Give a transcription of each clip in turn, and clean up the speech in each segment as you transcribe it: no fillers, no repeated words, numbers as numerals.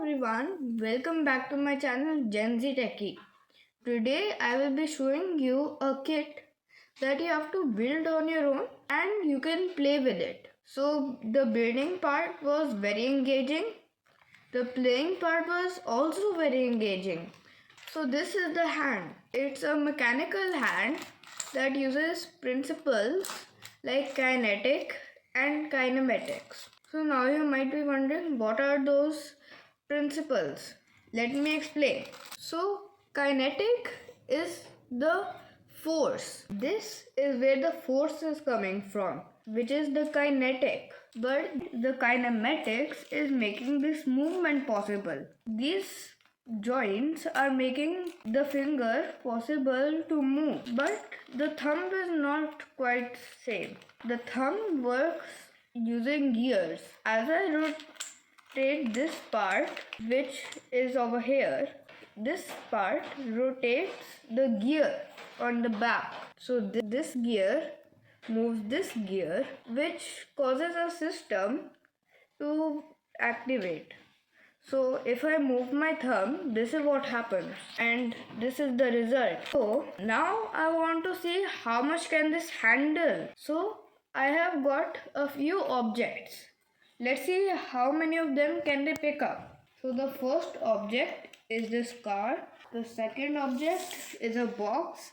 everyone, welcome back to my channel GenZTechi. Today I will be showing you a kit that you have to build on your own and you can play with it. So the building part was very engaging. The playing part was also very engaging. So this is the hand. It's a mechanical hand that uses principles like kinetic and kinematics. So now you might be wondering, what are those principles? Let me explain. So kinetic is the force. This is where the force is coming from, which is the kinetic. But the kinematics is making this movement possible. These joints are making the finger possible to move, but the thumb is not quite same. The thumb works using gears. As I rotate this part, which is over here, this part rotates the gear on the back. So this gear moves this gear, which causes a system to activate. So if I move my thumb, this is what happens, and this is the result. So now I want to see how much can this handle. So I have got a few objects. Let's see how many of them can they pick up. So the first object is this car, the second object is a box,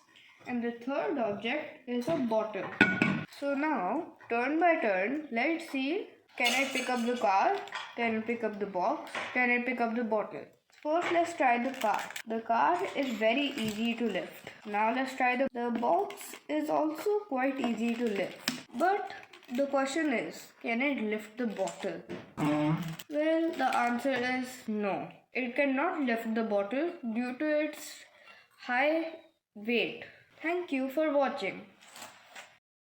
and the third object is a bottle. So now, turn by turn, let's see, can I pick up the car? Can I pick up the box? Can I pick up the bottle? First, let's try the car. The car is very easy to lift. Now let's try the box is also quite easy to lift. But the question is, can it lift the bottle? Well, the answer is no. It cannot lift the bottle due to its high weight. Thank you for watching.